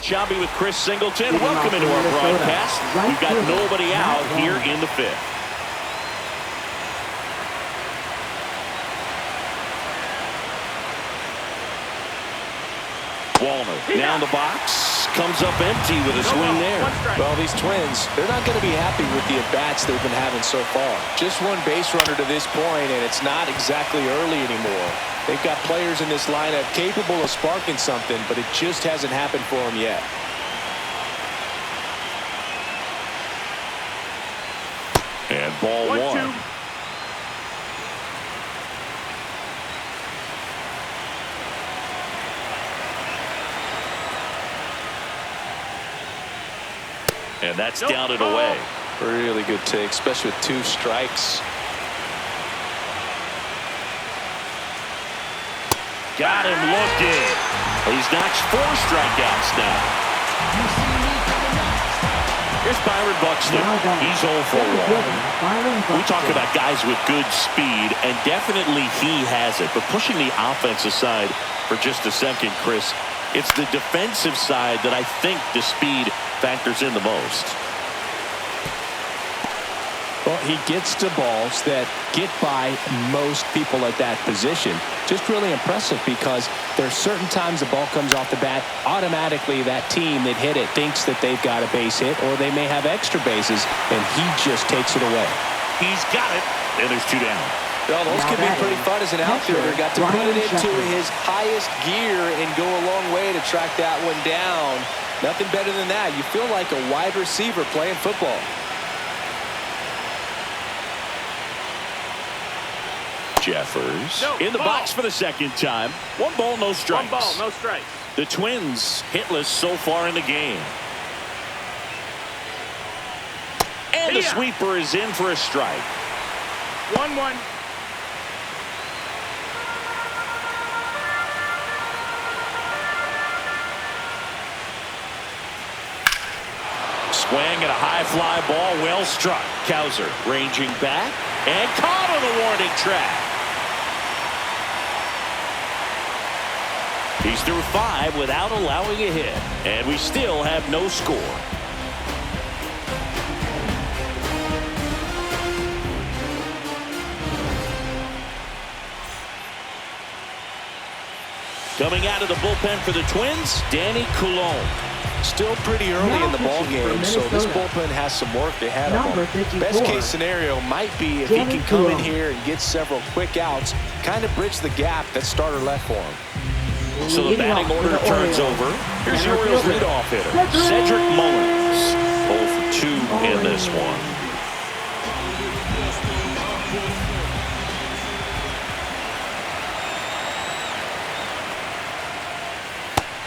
Shelby with Chris Singleton. Welcome into our broadcast. We've got nobody out here in the fifth. Wallner down the box, comes up empty with a swing there. Well, these Twins, they're not going to be happy with the at-bats they've been having so far. Just one base runner to this point, and it's not exactly early anymore. They've got players in this lineup capable of sparking something, but it just hasn't happened for them yet. And ball one. And that's down and away. Really good take, especially with 2 strikes. Got him looking. He's notched 4 strikeouts now. Here's Byron Buxton. He's 0 for 1. We talk about guys with good speed, and definitely he has it. But pushing the offense aside for just a second, Chris, it's the defensive side that I think the speed factors in the most. Well, he gets to balls that get by most people at that position. Just really impressive because there's certain times the ball comes off the bat, automatically that team that hit it thinks that they've got a base hit or they may have extra bases, and he just takes it away. He's got it, and there's 2 down. Well, those can be pretty fun as an outfielder. Got to put it into his highest gear and go a long way to track that one down. Nothing better than that. You feel like a wide receiver playing football. Jeffers in the box for the second time. 1 ball, no strikes. 1 ball, no strikes. The Twins hitless so far in the game. And the sweeper is in for a strike. 1-1. Swing and a high fly ball, well struck. Cowser ranging back and caught on the warning track. He's through 5 without allowing a hit, and we still have no score. Coming out of the bullpen for the Twins, Danny Coulombe. Still pretty early in the ball game, so this bullpen has some work ahead of them. Best case scenario might be if he can come in here and get several quick outs, kind of bridge the gap that starter left for him. So the batting order turns over. Here's the Orioles leadoff hitter, Cedric Mullins. 0 for 2 in this one.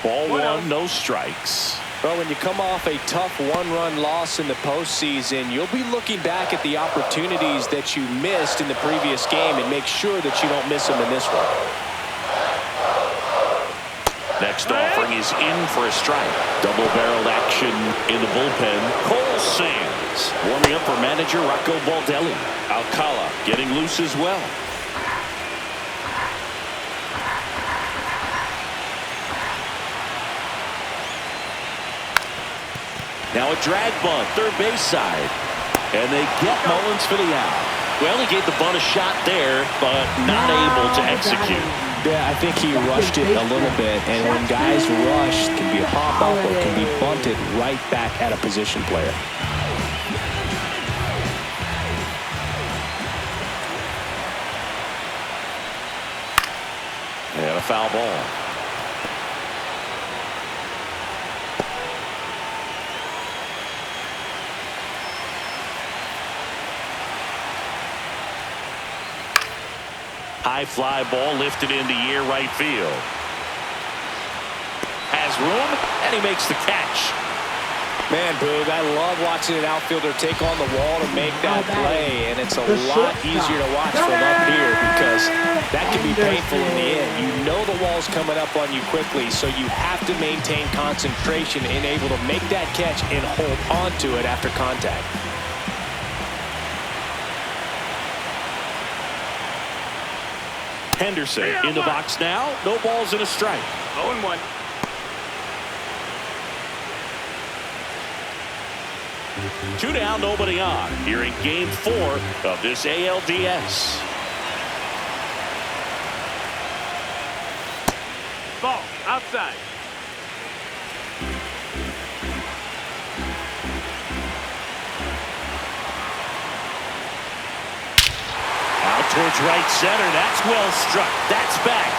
Ball 1, no strikes. Well, when you come off a tough 1-run loss in the postseason, you'll be looking back at the opportunities that you missed in the previous game and make sure that you don't miss them in this one. Next offering is in for a strike. Double-barreled action in the bullpen. Cole Sands warming up for manager Rocco Baldelli. Alcala getting loose as well. Now a drag bunt, third base side. And they get Mullins for the out. Well, he gave the bunt a shot there, but not able to execute. Yeah, I think he rushed it a little bit, and when guys rush, it can be a pop-up or it can be bunted right back at a position player. And a foul ball. High fly ball lifted into air right field. Has room, and he makes the catch. Man, Boog, I love watching an outfielder take on the wall to make that play, and it's a lot easier to watch from up here because that can be painful in the end. You know the wall's coming up on you quickly, so you have to maintain concentration and able to make that catch and hold on to it after contact. Henderson in the box now. No balls and a strike. 0-1. Two down, nobody on. Here in Game 4 of this ALDS. Ball outside. Out towards right center. That's well struck. That's back.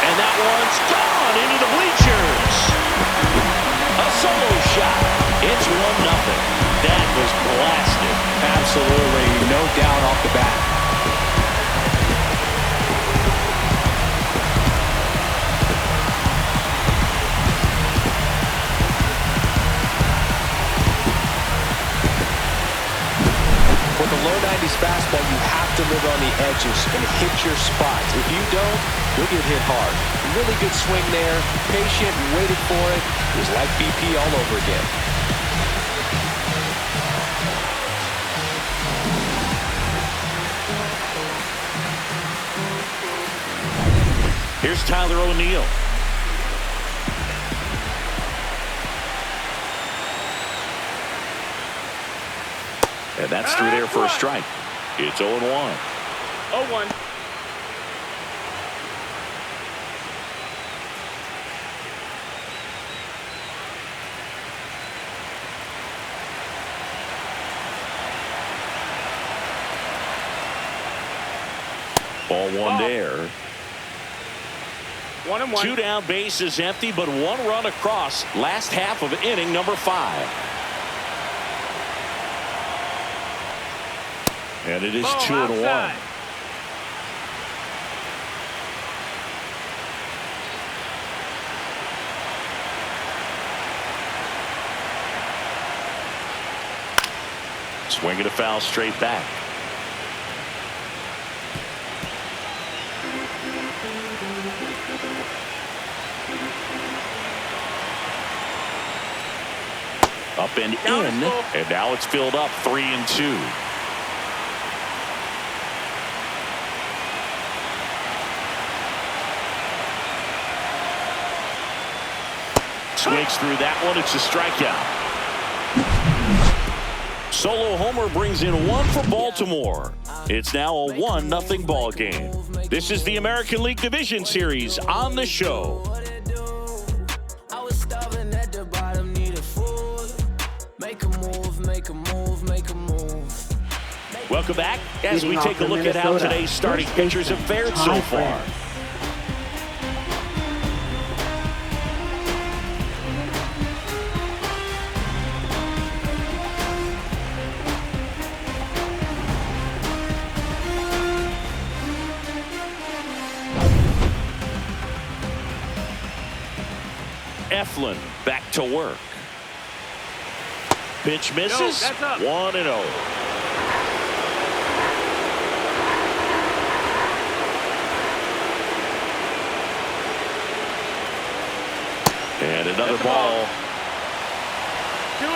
And that one's gone into the bleachers. A solo shot. It's 1-0. That was blasted. Absolutely. No doubt off the bat. With the low 90s fastball, you have to live on the edges and hit your spots. If you don't, you'll get hit hard. Really good swing there. Patient, waited for it. It was like BP all over again. Here's Tyler O'Neill. And that's through there for a strike. It's 0-1. 0-1. Ball one there. 1-1. Two down, base is empty, but one run across. Last half of inning number 5. And it is 2-1. Swing and a foul straight back. Up and in, and now it's filled up 3-2. Swings through that one. It's a strikeout. Solo homer brings in 1 for Baltimore. It's now a 1-0 ball game. This is the American League Division Series on the show. Welcome back as we take a look at how today's starting pitchers have fared so far. Eflin back to work. Pitch misses. 1-0. And another ball. 2-0.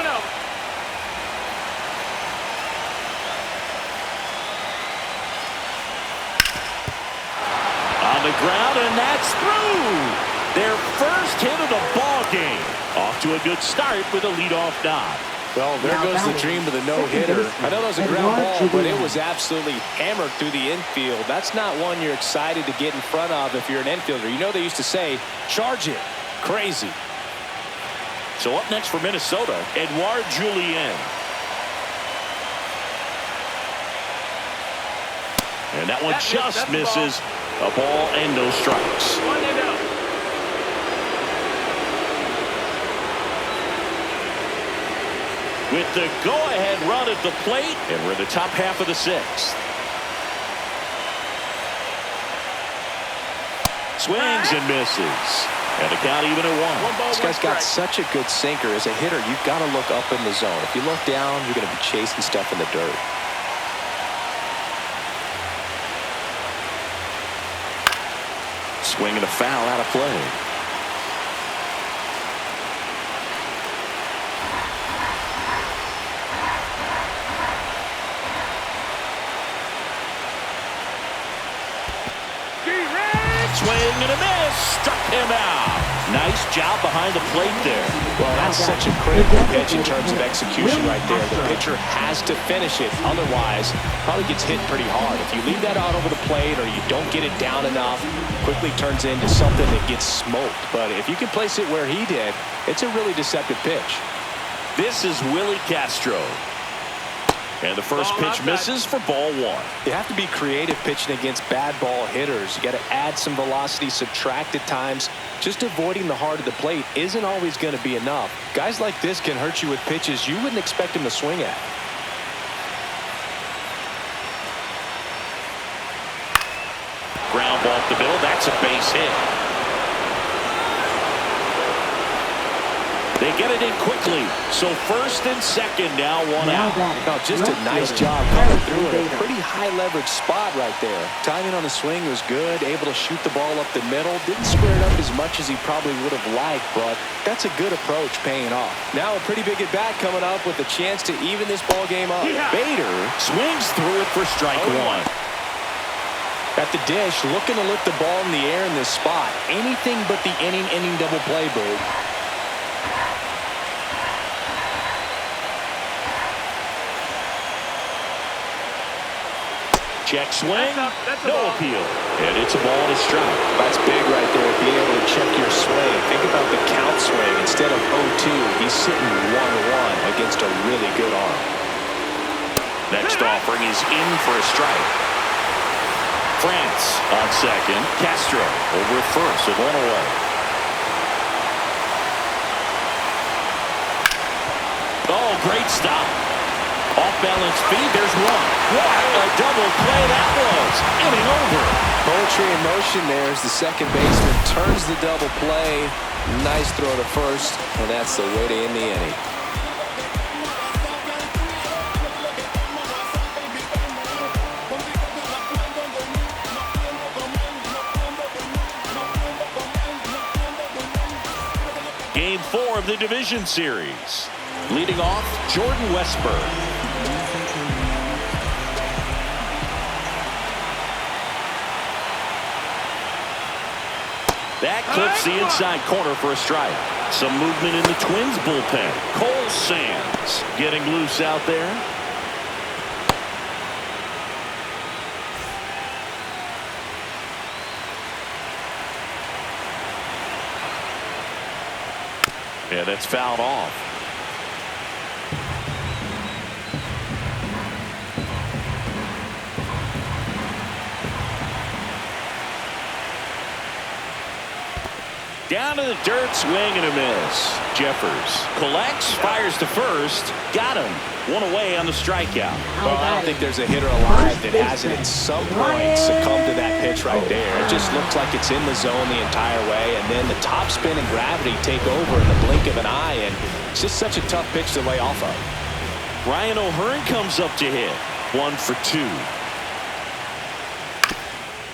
On the ground, and that's through. Their first hit of the ball game. Off to a good start with a leadoff nod. Well, there goes the dream of the no-hitter. I know that was a ground ball, but it was absolutely hammered through the infield. That's not one you're excited to get in front of if you're an infielder. You know they used to say, charge it. Crazy. So up next for Minnesota, Edouard Julien. And that one just misses. A ball and no strikes. 1-0. With the go-ahead run at the plate, and we're in the top half of the 6th. Swings and misses. And the count even at 1. This guy's got such a good sinker. As a hitter, you've got to look up in the zone. If you look down, you're going to be chasing stuff in the dirt. Swing and a foul out of play. Swing and a miss. Struck him out. Nice job behind the plate there. Well, that's such a critical pitch in terms of execution right there. The pitcher has to finish it. Otherwise, probably gets hit pretty hard. If you leave that out over the plate or you don't get it down enough, quickly turns into something that gets smoked. But if you can place it where he did, it's a really deceptive pitch. This is Willie Castro. And the first pitch misses for ball one. You have to be creative pitching against bad ball hitters. You got to add some velocity, subtract at times. Just avoiding the heart of the plate isn't always going to be enough. Guys like this can hurt you with pitches you wouldn't expect him to swing at. Ground ball up the middle. That's a base hit. They get it in quickly. So first and second now, one out. No, just a nice job coming through in a pretty high leverage spot right there. Timing on the swing was good. Able to shoot the ball up the middle. Didn't square it up as much as he probably would have liked, but that's a good approach paying off. Now a pretty big at bat coming up with a chance to even this ball game up. Bader swings through it for strike one. At the dish, looking to lift the ball in the air in this spot. Anything but the inning double play, Boog. Check swing, no appeal. And it's a ball and a strike. That's big right there, being able to check your swing. Think about the count swing. Instead of 0-2, he's sitting 1-1 against a really good arm. Next offering is in for a strike. France on second. Castro over at first with one away. Oh, great stop. Off-balance feed, there's one. What a double play that was. Inning over. Poetry in motion there as the second baseman turns the double play. Nice throw to first, and that's the way to end the inning. Game 4 of the division series. Leading off, Jordan Westburg. That clips the inside corner for a strike. Some movement in the Twins bullpen. Cole Sands getting loose out there. Yeah, that's fouled off. Down to the dirt, swing and a miss. Jeffers collects, fires to first. Got him. One away on the strikeout. Well, I don't think there's a hitter alive that hasn't at some point succumbed to that pitch right there. It just looks like it's in the zone the entire way, and then the top spin and gravity take over in the blink of an eye, and it's just such a tough pitch to lay off of. Ryan O'Hearn comes up to hit. 1 for 2.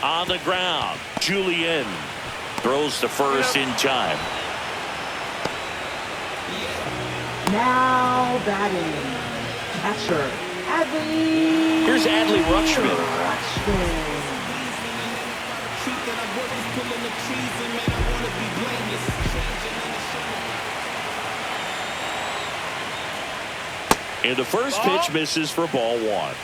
On the ground, Julien throws to first in time. Now batting, catcher Adley. Here's Adley Rutschman. And the first pitch misses for ball one.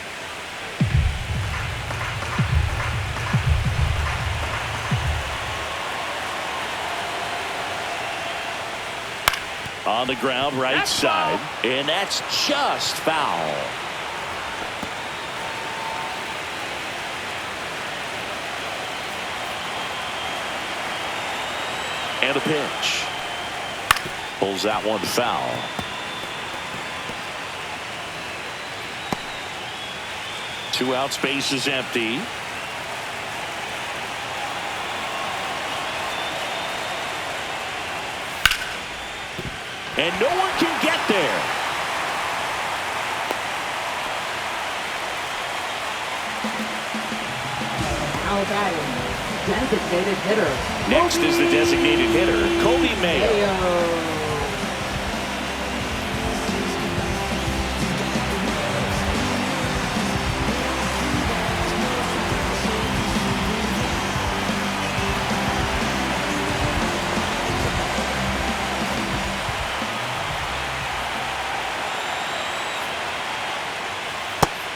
On the ground, right side, and that's just foul. And a pitch. Pulls that one foul. Two out, space is empty. And no one can get there. Now batting, designated hitter. Next is the designated hitter, Kobe Mayo.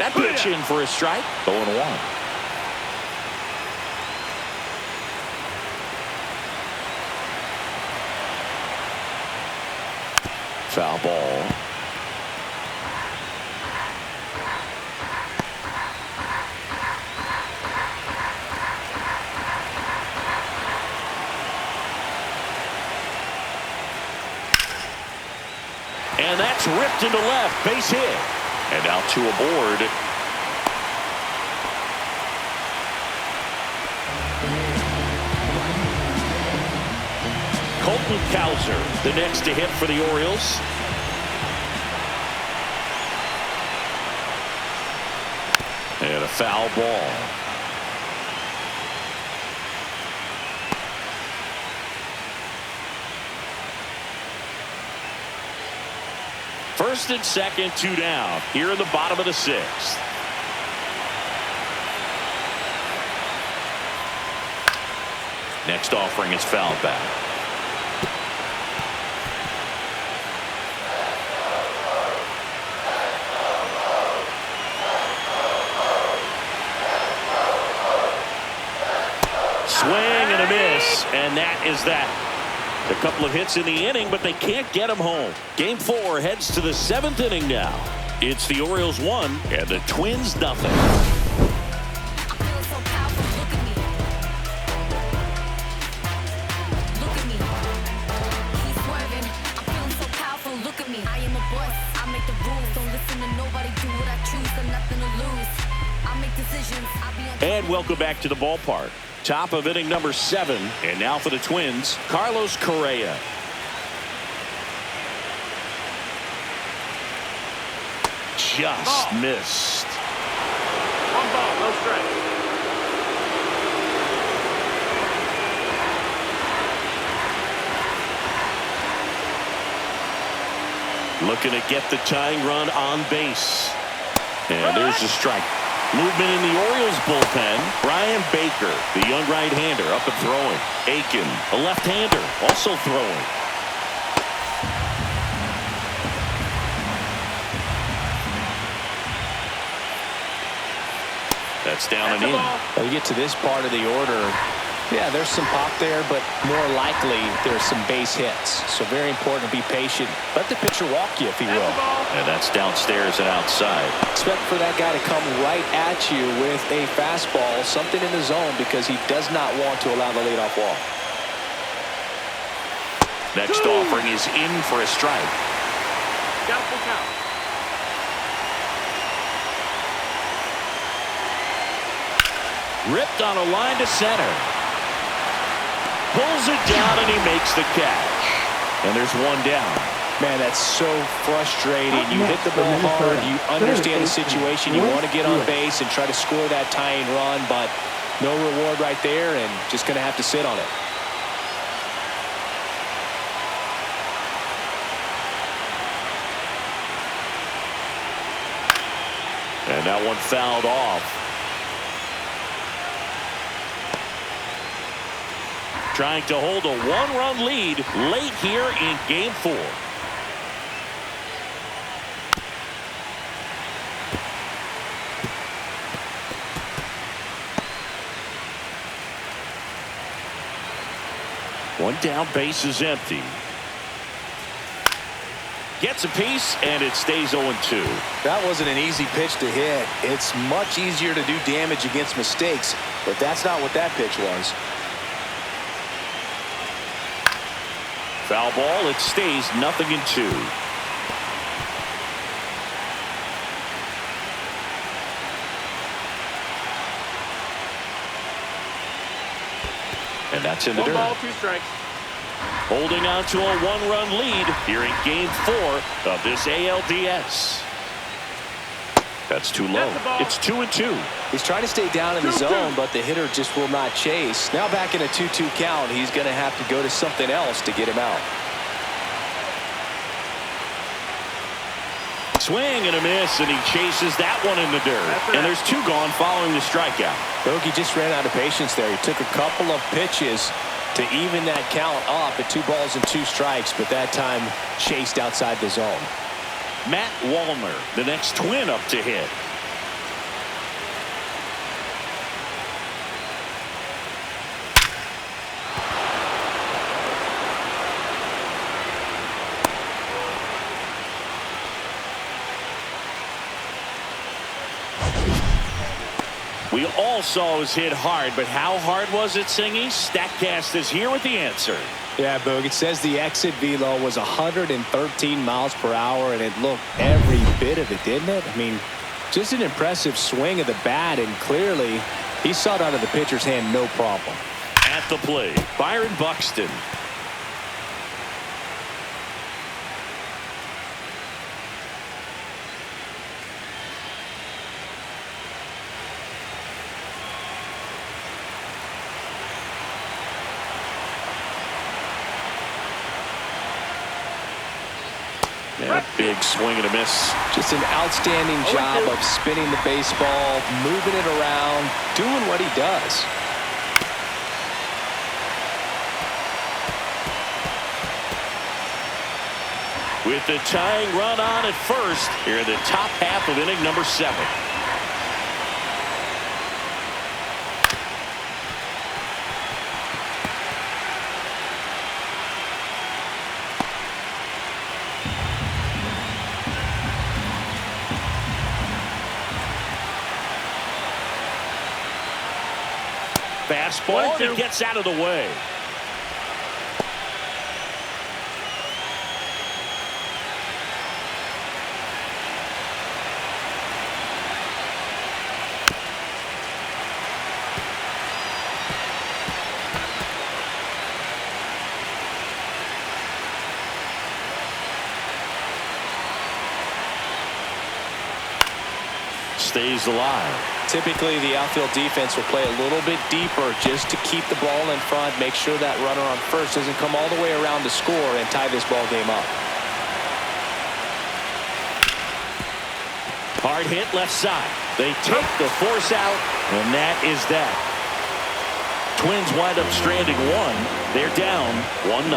That pitch in for a strike. 0-1. Foul ball. And that's ripped into left. Base hit. And now two aboard. Colton Cowser, the next to hit for the Orioles. And a foul ball. First and second, two down. Here in the bottom of the sixth. Next offering is fouled back. Swing and a miss, and that is that. A couple of hits in the inning, but they can't get him home. Game 4 heads to the 7th inning now. It's the Orioles 1 and the Twins nothing. And welcome back to the ballpark. Top of inning number 7, and now for the Twins, Carlos Correa. Just missed. One ball, no strike. Looking to get the tying run on base. And there's the strike. Movement in the Orioles bullpen. Brian Baker, the young right-hander, up and throwing. Aiken, a left-hander, also throwing. That's down and in. When you get to this part of the order, yeah, there's some pop there, but more likely there's some base hits. So very important to be patient. Let the pitcher walk you, if he will. And that's downstairs and outside. Expect for that guy to come right at you with a fastball, something in the zone, because he does not want to allow the leadoff walk. Next offering is in for a strike. Got a full count. Ripped on a line to center. Pulls it down and he makes the catch. And there's one down. Man, that's so frustrating. You hit the ball hard. You understand the situation. You want to get on base and try to score that tying run, but no reward right there, and just going to have to sit on it. And that one fouled off. Trying to hold a one-run lead late here in Game 4. One down, base is empty. Gets a piece, and it stays 0-2. That wasn't an easy pitch to hit. It's much easier to do damage against mistakes, but that's not what that pitch was. Foul ball, it stays 0-2. And that's in the dirt. 1 ball, 2 strikes. Holding on to a one-run lead here in Game 4 of this ALDS. That's too low. It's 2-2. He's trying to stay down in the zone, but the hitter just will not chase. Now back in a 2-2 count, he's going to have to go to something else to get him out. Swing and a miss, and he chases that one in the dirt. And there's 2 gone following the strikeout. Bogey just ran out of patience there. He took a couple of pitches to even that count up at 2 balls and 2 strikes, but that time chased outside the zone. Matt Wallner, the next Twin up to hit. We all saw it was hit hard, but how hard was it, Singy? StatCast is here with the answer. Yeah, Boog, it says the exit velo was 113 miles per hour, and it looked every bit of it, didn't it? I mean, just an impressive swing of the bat, and clearly he saw it out of the pitcher's hand no problem. At the plate, Byron Buxton. Yeah, big swing and a miss. Just an outstanding job of spinning the baseball, moving it around, doing what he does. With the tying run on at first, here in the top half of inning number 7. Fastball, and it gets out of the way. Stays alive. Typically, the outfield defense will play a little bit deeper just to keep the ball in front, make sure that runner on first doesn't come all the way around to score and tie this ball game up. Hard hit left side. They take the force out, and that is that. Twins wind up stranding 1. They're down 1-0.